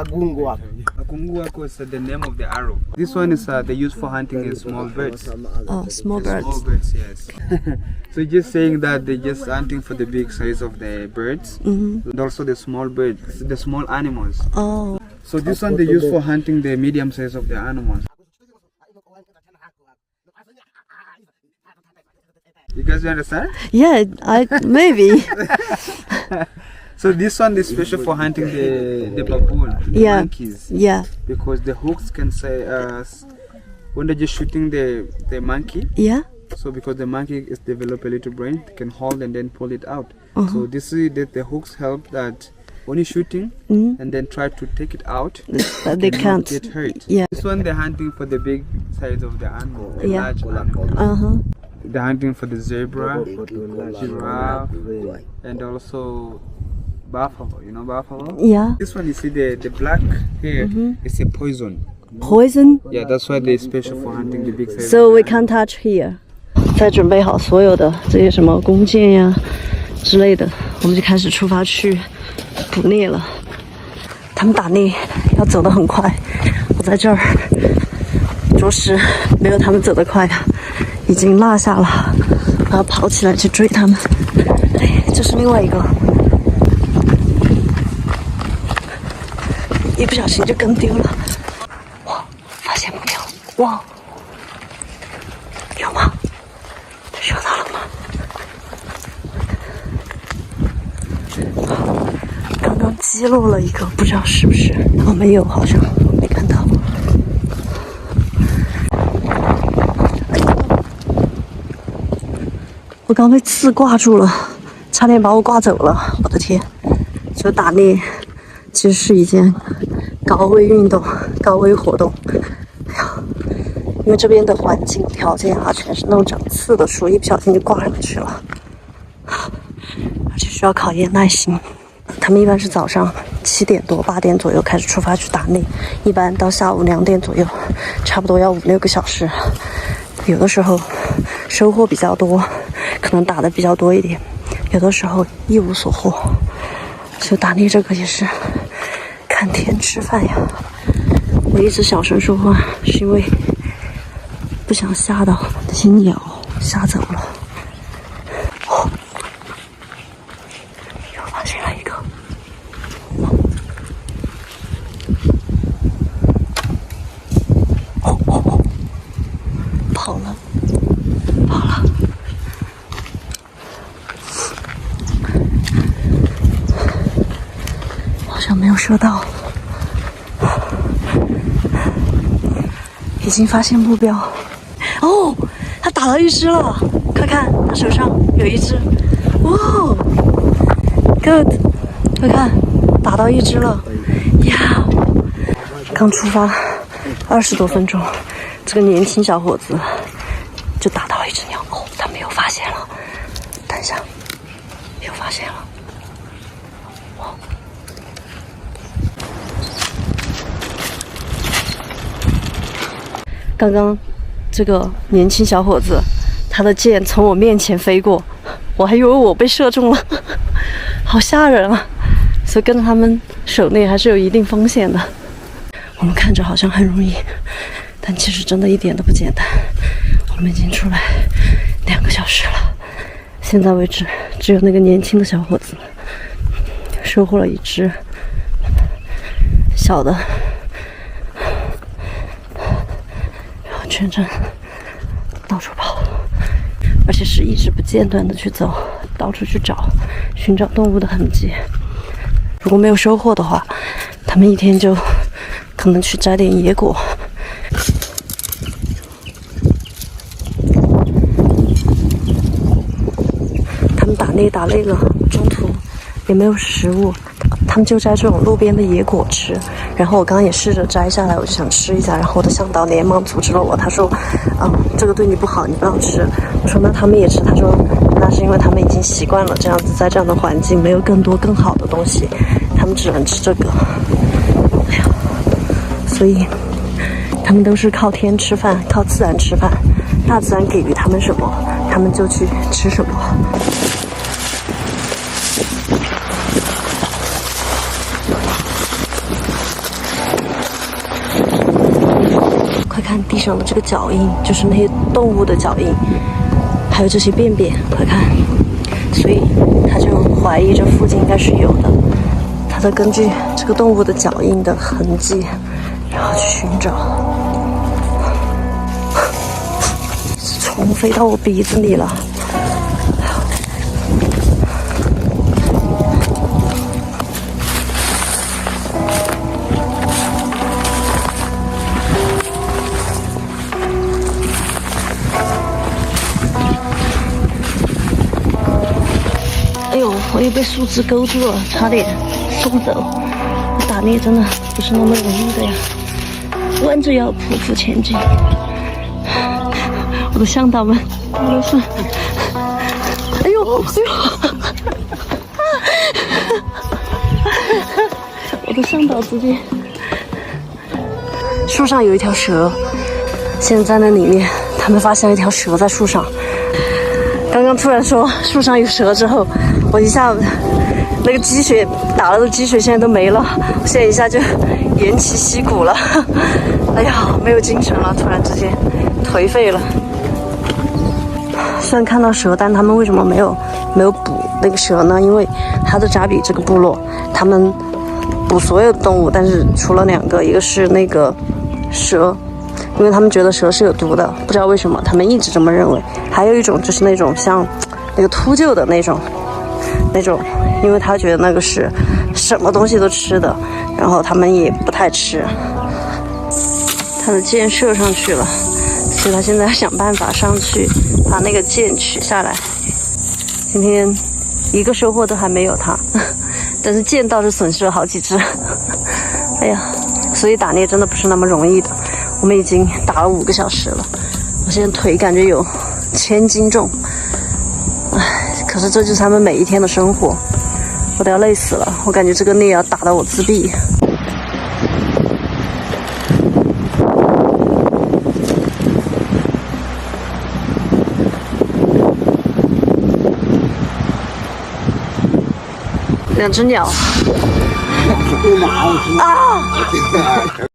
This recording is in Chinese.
Agunguako is the name of the arrow. This one is they use for hunting in small birds. Oh, small birds. Small birds, yes. So just saying that they're just hunting for the big size of the birds and also the small birds, the small animals. Oh. So this one they use for hunting the medium size of the animals. You guys understand? Yeah, maybe. So this one is special for hunting the baboon, the monkeys. Yeah. Because the hooks can say when they're just shooting the monkey. Yeah. So because the monkey is develop a little brain, they can hold and then pull it out. So this is that the hooks help that when you're shooting and then try to take it out, they can't get hurt. Yeah. This one they're hunting for the big size of the animal, the large animal. They're hunting for the zebra, giraffe, and also buffalo. You know buffalo? Yeah. This one you see the black here is a poison. Poison? Yeah, that's why they're special for hunting the big size. So we can't touch here. 在准备好所有的这些什么弓箭呀之类的，我们就开始出发去捕猎了。他们打猎要走得很快，我在这儿着实没有他们走得快啊，已经落下了，我要跑起来去追他们。哎，这是另外一个，一不小心就跟丢了。哇，发现目标！哇，有吗？收到了吗？刚刚击落了一个，不知道是不是？哦，没有，好像没看到。我刚被刺挂住了，差点把我挂走了。我的天！这打猎其实是一件高危运动、高危活动。哎呀，因为这边的环境条件啊，全是那种长刺的树，一不小心就挂上去了，而且需要考验耐心。他们一般是早上7点多、8点左右开始出发去打猎，一般到下午2点左右，差不多要5、6个小时。有的时候收获比较多，可能打的比较多一点；有的时候一无所获。所以打猎这个也是看天吃饭呀。我一直小声说话，是因为不想吓到那些鸟，吓走了。哦，又发现了一个。哦，跑了。好像没有射到。已经发现目标。哦，他打到一只了，快看，他手上有一只。哇 ，good， 快看，打到一只了。呀，刚出发20多分钟，这个年轻小伙子就打到一只鸟。哦，他没有发现了。等一下，又发现了。哇！刚刚这个年轻小伙子，他的箭从我面前飞过，我还以为我被射中了，好吓人啊！所以跟着他们狩猎还是有一定风险的。我们看着好像很容易，但其实真的一点都不简单。我们已经出来2个小时了，现在为止只有那个年轻的小伙子收获了一只小的。全程到处跑，而且是一直不间断的去走，到处去找，寻找动物的痕迹。如果没有收获的话，他们一天就可能去摘点野果。他们打猎了，中途也没有食物，他们就摘这种路边的野果吃。然后我刚刚也试着摘下来，我就想吃一下，然后我的向导连忙阻止了我，他说这个对你不好，你不要吃。我说那他们也吃，他说那是因为他们已经习惯了这样子，在这样的环境没有更多更好的东西，他们只能吃这个。哎呀，所以他们都是靠天吃饭，靠自然吃饭，大自然给予他们什么，他们就去吃什么。看地上的这个脚印，就是那些动物的脚印，还有这些便便，快看。所以他就怀疑这附近应该是有的。他在根据这个动物的脚印的痕迹，然后去寻找。虫飞到我鼻子里了。哎呦，我也被树枝勾住了，差点送走。打猎真的不是那么容易的呀，弯着腰匍匐前进。我的向导们都是，哎呦哎呦，我的向导直接。树上有一条蛇，现在在那里面，他们发现了一条蛇在树上。刚刚突然说树上有蛇之后，我一下那个积雪打了的积雪现在都没了，现在一下就偃旗息鼓了。哎呀，没有精神了，突然之间颓废了。虽然看到蛇，但他们为什么没有捕那个蛇呢？因为哈德扎比这个部落，他们捕所有的动物，但是除了2个，一个是那个蛇，因为他们觉得蛇是有毒的，不知道为什么，他们一直这么认为。还有一种就是那种像那个秃鹫的那种，因为他觉得那个是什么东西都吃的，然后他们也不太吃。他的箭射上去了，所以他现在想办法上去把那个箭取下来。今天一个收获都还没有他，但是箭倒是损失了好几只。哎呀，所以打猎真的不是那么容易的。我们已经打了5个小时了，我现在腿感觉有1000斤重。唉，可是这就是他们每一天的生活，我都要累死了。我感觉这个猎要打到我自闭。2只鸟。啊！